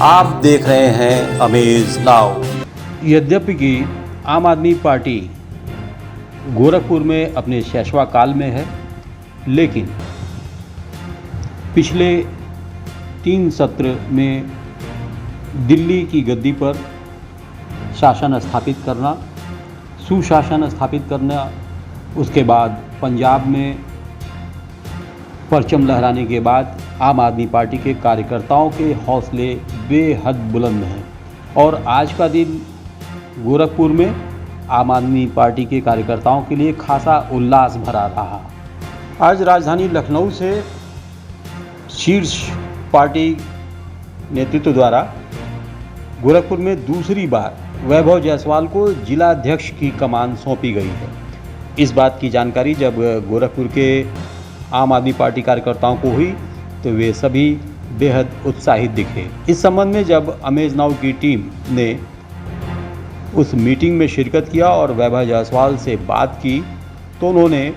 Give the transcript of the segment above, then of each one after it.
आप देख रहे हैं अमेज नाउ। यद्यपि कि आम आदमी पार्टी गोरखपुर में अपने शैशवा काल में है, लेकिन पिछले 3 सत्र में दिल्ली की गद्दी पर शासन स्थापित करना, सुशासन स्थापित करना, उसके बाद पंजाब में परचम लहराने के बाद आम आदमी पार्टी के कार्यकर्ताओं के हौसले बेहद बुलंद हैं और आज का दिन गोरखपुर में आम आदमी पार्टी के कार्यकर्ताओं के लिए खासा उल्लास भरा रहा। आज राजधानी लखनऊ से शीर्ष पार्टी नेतृत्व द्वारा गोरखपुर में दूसरी बार वैभव जायसवाल को जिलाध्यक्ष की कमान सौंपी गई है। इस बात की जानकारी जब गोरखपुर के आम आदमी पार्टी कार्यकर्ताओं को हुई तो वे सभी बेहद उत्साहित दिखे। इस संबंध में जब अमेज नाउ की टीम ने उस मीटिंग में शिरकत किया और वैभव जायसवाल से बात की तो उन्होंने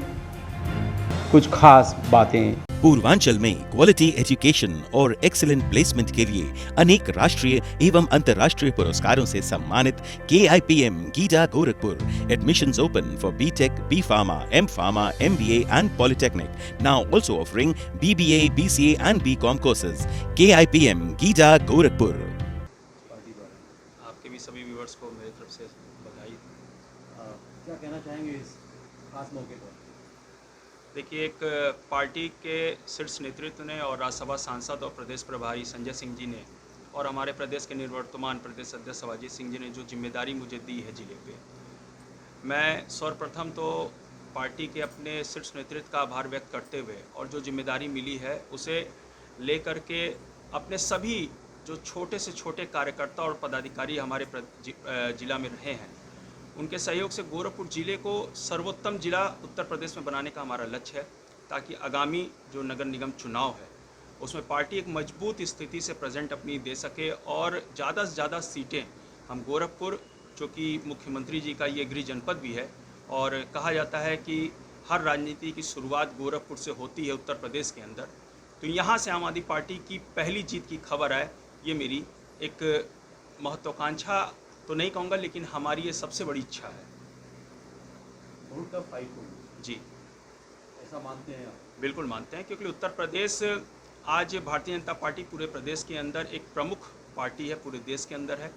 कुछ खास बातें। पूर्वांचल में क्वालिटी एजुकेशन और एक्सीलेंट प्लेसमेंट के लिए अनेक राष्ट्रीय एवं अंतर्राष्ट्रीय पुरस्कारों से सम्मानित KIPM GIDA Gorakhpur. Admissions open for B.Tech, B.Pharma, M.Pharma, MBA and Polytechnic. Now also offering BBA, BCA and BCom courses. KIPM GIDA Gorakhpur. आपके भी सभी व्यूअर्स को मेरी तरफ से बधाई। क्या कहना चाहेंगे इस खास मौके पर? देखिए, एक पार्टी के शीर्ष नेतृत्व ने और राज्यसभा सांसद और प्रदेश प्रभारी संजय सिंह जी ने और हमारे प्रदेश के निवर्तमान प्रदेश अध्यक्ष अजीत सिंह जी ने जो जिम्मेदारी मुझे दी है जिले पे, मैं सर्वप्रथम तो पार्टी के अपने शीर्ष नेतृत्व का आभार व्यक्त करते हुए और जो जिम्मेदारी मिली है उसे लेकर के अपने सभी जो छोटे से छोटे कार्यकर्ता और पदाधिकारी हमारे जिला में रहे हैं उनके सहयोग से गोरखपुर जिले को सर्वोत्तम जिला उत्तर प्रदेश में बनाने का हमारा लक्ष्य है, ताकि आगामी जो नगर निगम चुनाव है उसमें पार्टी एक मजबूत स्थिति से प्रेजेंट अपनी दे सके और ज़्यादा से ज़्यादा सीटें हम गोरखपुर, जो कि मुख्यमंत्री जी का ये गृह जनपद भी है और कहा जाता है कि हर राजनीति की शुरुआत गोरखपुर से होती है उत्तर प्रदेश के अंदर, तो यहाँ से आम आदमी पार्टी की पहली जीत की खबर आए, ये मेरी एक महत्वाकांक्षा तो नहीं कहूँगा, लेकिन हमारी ये सबसे बड़ी इच्छा है। बहुत टफ फाइट होगी जी, ऐसा मानते हैं आप? बिल्कुल मानते हैं, क्योंकि उत्तर प्रदेश आज भारतीय जनता पार्टी पूरे प्रदेश के अंदर एक प्रमुख पार्टी है, पूरे देश के अंदर है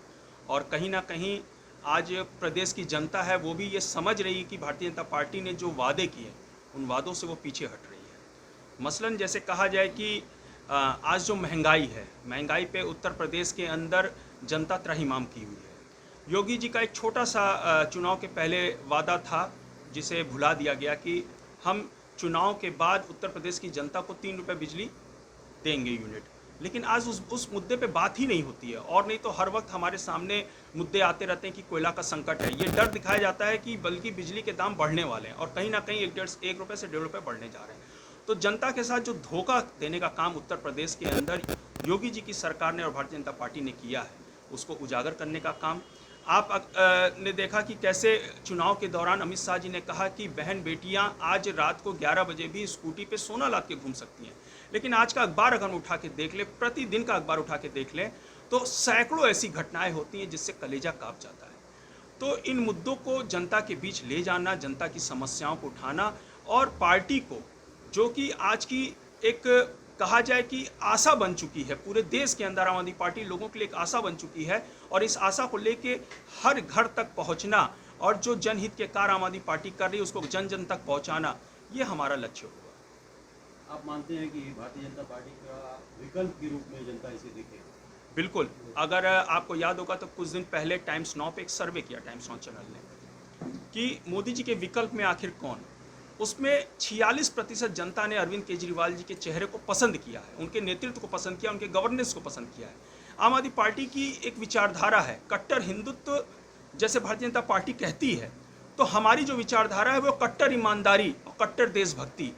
और कहीं ना कहीं आज प्रदेश की जनता है वो भी ये समझ रही है कि भारतीय जनता पार्टी ने जो वादे किए उन वादों से वो पीछे हट रही है। मसलन जैसे कहा जाए कि आज जो महंगाई है, महंगाई पे उत्तर प्रदेश के अंदर जनता त्रहिमाम की हुई है। योगी जी का एक छोटा सा चुनाव के पहले वादा था जिसे भुला दिया गया कि हम चुनाव के बाद उत्तर प्रदेश की जनता को 3 रुपये बिजली देंगे यूनिट, लेकिन आज उस मुद्दे पे बात ही नहीं होती है। और नहीं तो हर वक्त हमारे सामने मुद्दे आते रहते हैं कि कोयला का संकट है, ये डर दिखाया जाता है कि बल्कि बिजली के दाम बढ़ने वाले हैं और कहीं ना कहीं 1 रुपये से 1.5 रुपये बढ़ने जा रहे हैं। तो जनता के साथ जो धोखा देने का काम उत्तर प्रदेश के अंदर योगी जी की सरकार ने और भारतीय जनता पार्टी ने किया है, उसको उजागर करने का काम आप ने देखा कि कैसे चुनाव के दौरान अमित शाह जी ने कहा कि बहन बेटियां आज रात को 11 बजे भी स्कूटी पे सोना लाद के घूम सकती हैं, लेकिन आज का अखबार अगर हम उठा के देख लें, प्रतिदिन का अखबार उठा के देख लें तो सैकड़ों ऐसी घटनाएं होती हैं जिससे कलेजा कांप जाता है। तो इन मुद्दों को जनता के बीच ले जाना, जनता की समस्याओं को उठाना और पार्टी को, जो कि आज की एक कहा जाए कि आशा बन चुकी है पूरे देश के अंदर, आम आदमी पार्टी लोगों के लिए एक आशा बन चुकी है और इस आशा को लेके हर घर तक पहुंचना और जो जनहित के कार्य आम आदमी पार्टी कर रही है उसको जन जन तक पहुंचाना, ये हमारा लक्ष्य होगा। आप मानते हैं कि भारतीय जनता पार्टी का विकल्प के रूप में जनता इसे देखे? बिल्कुल, अगर आपको याद होगा तो कुछ दिन पहले टाइम्स नाउ पे एक सर्वे किया टाइम्स नाउ चैनल ने कि मोदी जी के विकल्प में आखिर कौन, उसमें 46% जनता ने अरविंद केजरीवाल जी के चेहरे को पसंद किया है, उनके नेतृत्व को पसंद किया, उनके गवर्नेंस को पसंद किया है। आम आदमी पार्टी की एक विचारधारा है कट्टर हिंदुत्व, जैसे भारतीय जनता पार्टी कहती है, तो हमारी जो विचारधारा है वो कट्टर ईमानदारी और कट्टर देशभक्ति,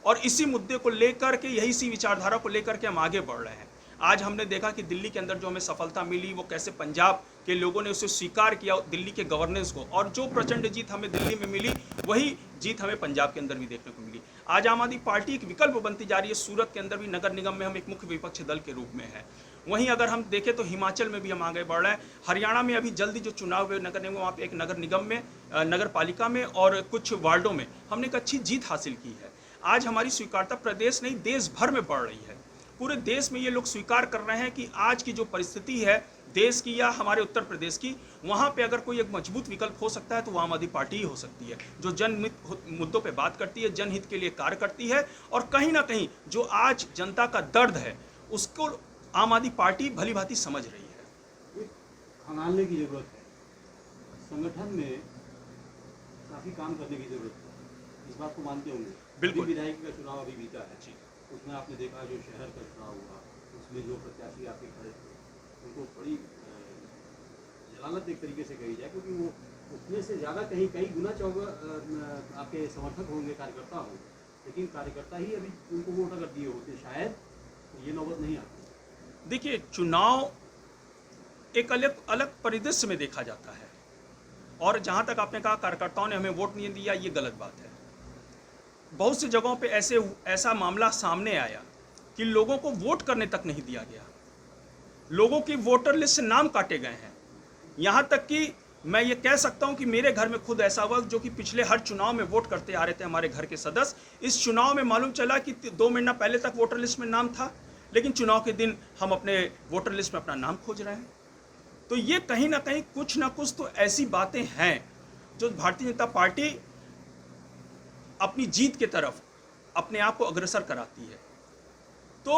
और इसी मुद्दे को लेकर के, यही सी विचारधारा को लेकर के हम आगे बढ़ रहे हैं। आज हमने देखा कि दिल्ली के अंदर जो हमें सफलता मिली वो कैसे पंजाब के लोगों ने उसे स्वीकार किया, दिल्ली के गवर्नेंस को, और जो प्रचंड जीत हमें दिल्ली में मिली वही जीत हमें पंजाब के अंदर भी देखने को मिली। आज आम आदमी पार्टी एक विकल्प बनती जा रही है। सूरत के अंदर भी नगर निगम में हम एक मुख्य विपक्षी दल के रूप में है। वहीं अगर हम देखें तो हिमाचल में भी हम आगे बढ़ रहे हैं। हरियाणा में अभी जल्दी जो चुनाव हुए नगर निगम, वहाँ पे एक नगर निगम में, नगर पालिका में और कुछ वार्डों में हमने एक अच्छी जीत हासिल की है। आज हमारी स्वीकारता प्रदेश नहीं देश भर में बढ़ रही है। पूरे देश में ये लोग स्वीकार कर रहे हैं कि आज की जो परिस्थिति है देश की या हमारे उत्तर प्रदेश की, वहाँ पे अगर कोई एक मजबूत विकल्प हो सकता है तो वो आम आदमी पार्टी ही हो सकती है, जो जन मुद्दों पे बात करती है, जनहित के लिए कार्य करती है, और कहीं ना कहीं जो आज जनता का दर्द है उसको आम आदमी पार्टी भली भांति समझ रही है। खंगालने की जरूरत है, संगठन में काफ़ी काम करने की जरूरत है, इस बात को मानते होंगे। बिल्कुल। विधायक का चुनाव अभी बीता है, उसमें आपने देखा जो शहर का चुनाव हुआ, उसमें जो प्रत्याशी आपके खड़े थे उनको बड़ी जलालत एक तरीके से कही जाए, क्योंकि वो उसमें से ज़्यादा कई गुना आपके समर्थक होंगे, कार्यकर्ता होंगे, लेकिन कार्यकर्ता ही अभी उनको वोट अगर दिए होते शायद तो ये नौबत नहीं आती। देखिए, चुनाव एक अलग परिदृश्य में देखा जाता है, और जहाँ तक आपने कहा कार्यकर्ताओं ने हमें वोट नहीं दिया, ये गलत बात है। बहुत सी जगहों पे ऐसा मामला सामने आया कि लोगों को वोट करने तक नहीं दिया गया, लोगों की वोटर लिस्ट से नाम काटे गए हैं। यहाँ तक कि मैं ये कह सकता हूँ कि मेरे घर में खुद ऐसा हुआ, जो कि पिछले हर चुनाव में वोट करते आ रहे थे हमारे घर के सदस्य, इस चुनाव में मालूम चला कि 2 महीना पहले तक वोटर लिस्ट में नाम था, लेकिन चुनाव के दिन हम अपने वोटर लिस्ट में अपना नाम खोज रहे हैं। तो ये कहीं ना कहीं कुछ ना कुछ तो ऐसी बातें हैं जो भारतीय जनता पार्टी अपनी जीत के तरफ अपने आप को अग्रसर कराती है। तो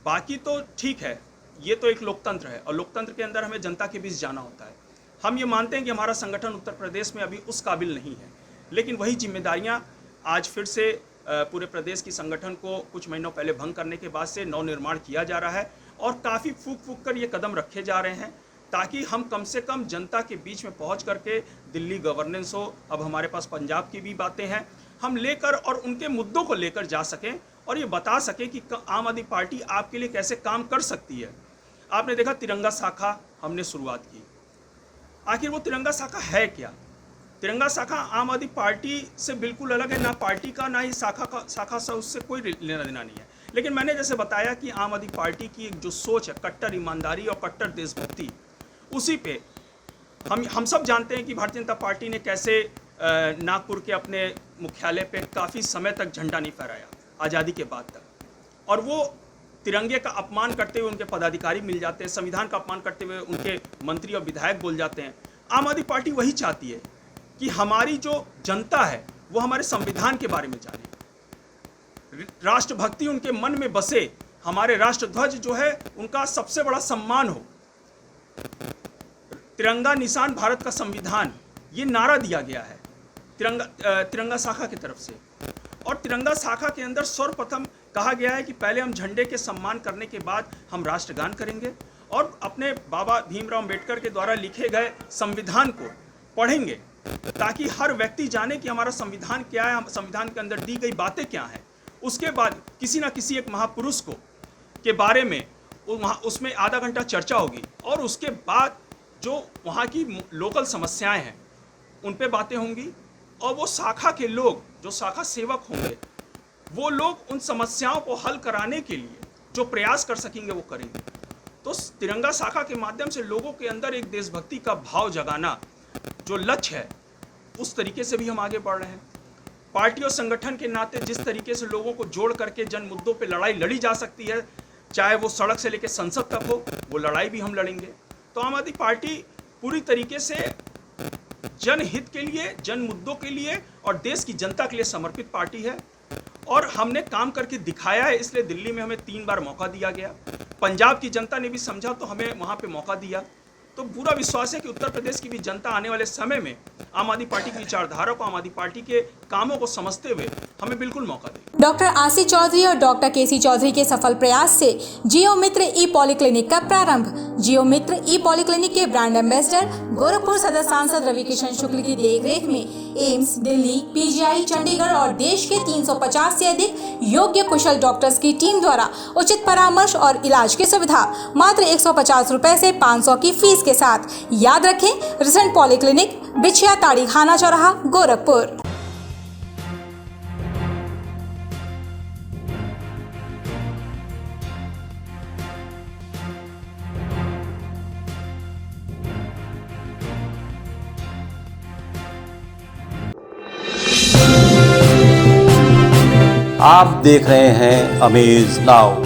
बाकी तो ठीक है, ये तो एक लोकतंत्र है, और लोकतंत्र के अंदर हमें जनता के बीच जाना होता है। हम ये मानते हैं कि हमारा संगठन उत्तर प्रदेश में अभी उस काबिल नहीं है, लेकिन वही जिम्मेदारियां आज फिर से पूरे प्रदेश की संगठन को कुछ महीनों पहले भंग करने के बाद से नवनिर्माण किया जा रहा है, और काफ़ी फूक कर ये कदम रखे जा रहे हैं ताकि हम कम से कम जनता के बीच में पहुंच करके दिल्ली गवर्नेंस हो, अब हमारे पास पंजाब की भी बातें हैं, हम लेकर और उनके मुद्दों को लेकर जा सकें और ये बता सकें कि आम आदमी पार्टी आपके लिए कैसे काम कर सकती है। आपने देखा तिरंगा शाखा हमने शुरुआत की, आखिर वो तिरंगा शाखा है क्या? तिरंगा शाखा आम आदमी पार्टी से बिल्कुल अलग है, ना पार्टी का ना ही शाखा से उससे कोई लेना देना नहीं है। लेकिन मैंने जैसे बताया कि आम आदमी पार्टी की एक जो सोच है कट्टर ईमानदारी और कट्टर देशभक्ति, उसी पे हम सब जानते हैं कि भारतीय जनता पार्टी ने कैसे नागपुर के अपने मुख्यालय पे काफ़ी समय तक झंडा नहीं फहराया आज़ादी के बाद तक, और वो तिरंगे का अपमान करते हुए उनके पदाधिकारी मिल जाते हैं, संविधान का अपमान करते हुए उनके मंत्री और विधायक बोल जाते हैं। आम आदमी पार्टी वही चाहती है कि हमारी जो जनता है वो हमारे संविधान के बारे में जाने, राष्ट्रभक्ति उनके मन में बसे, हमारे राष्ट्रध्वज जो है उनका सबसे बड़ा सम्मान हो, तिरंगा निशान भारत का संविधान, ये नारा दिया गया है तिरंगा शाखा की तरफ से। और तिरंगा शाखा के अंदर सर्वप्रथम कहा गया है कि पहले हम झंडे के सम्मान करने के बाद हम राष्ट्रगान करेंगे और अपने बाबा भीमराव अम्बेडकर के द्वारा लिखे गए संविधान को पढ़ेंगे, ताकि हर व्यक्ति जाने कि हमारा संविधान क्या है, संविधान के अंदर दी गई बातें क्या हैं। उसके बाद किसी न किसी एक महापुरुष को के बारे में उसमें आधा घंटा चर्चा होगी, और उसके बाद जो वहाँ की लोकल समस्याएं हैं उन पे बातें होंगी, और वो शाखा के लोग जो शाखा सेवक होंगे वो लोग उन समस्याओं को हल कराने के लिए जो प्रयास कर सकेंगे वो करेंगे। तो तिरंगा शाखा के माध्यम से लोगों के अंदर एक देशभक्ति का भाव जगाना जो लक्ष्य है, उस तरीके से भी हम आगे बढ़ रहे हैं। पार्टी और संगठन के नाते जिस तरीके से लोगों को जोड़ करके जन मुद्दों पे लड़ाई लड़ी जा सकती है, चाहे वो सड़क से लेकर संसद तक हो, वो लड़ाई भी हम लड़ेंगे। तो आम आदमी पार्टी पूरी तरीके से जनहित के लिए, जन मुद्दों के लिए और देश की जनता के लिए समर्पित पार्टी है, और हमने काम करके दिखाया है। इसलिए दिल्ली में हमें 3 बार मौका दिया गया, पंजाब की जनता ने भी समझा तो हमें वहाँ पे मौका दिया। तो पूरा विश्वास है कि उत्तर प्रदेश की भी जनता आने वाले समय में आम आदमी पार्टी की विचारधारा को, आम आदमी पार्टी के कामों को समझते हुए हमें बिल्कुल मौका देगी। डॉक्टर आशी चौधरी और डॉक्टर केसी चौधरी के सफल प्रयास से जियो मित्र ई पॉलीक्लिनिक का प्रारंभ। जियो मित्र ई पॉलीक्लिनिक के ब्रांड एम्बेसडर गोरखपुर सदर सांसद रवि किशन शुक्ल की देखरेख में एम्स, दिल्ली, पीजीआई, चंडीगढ़ और देश के 350 से अधिक योग्य कुशल डॉक्टर्स की टीम द्वारा उचित परामर्श और इलाज की सुविधा मात्र 150 रुपए से 500 की फीस के साथ। याद रखें, रिसेंट पॉलीक्लिनिक, बिछिया ताड़ी खाना चौराहा, गोरखपुर। आप देख रहे हैं अमेज नाउ।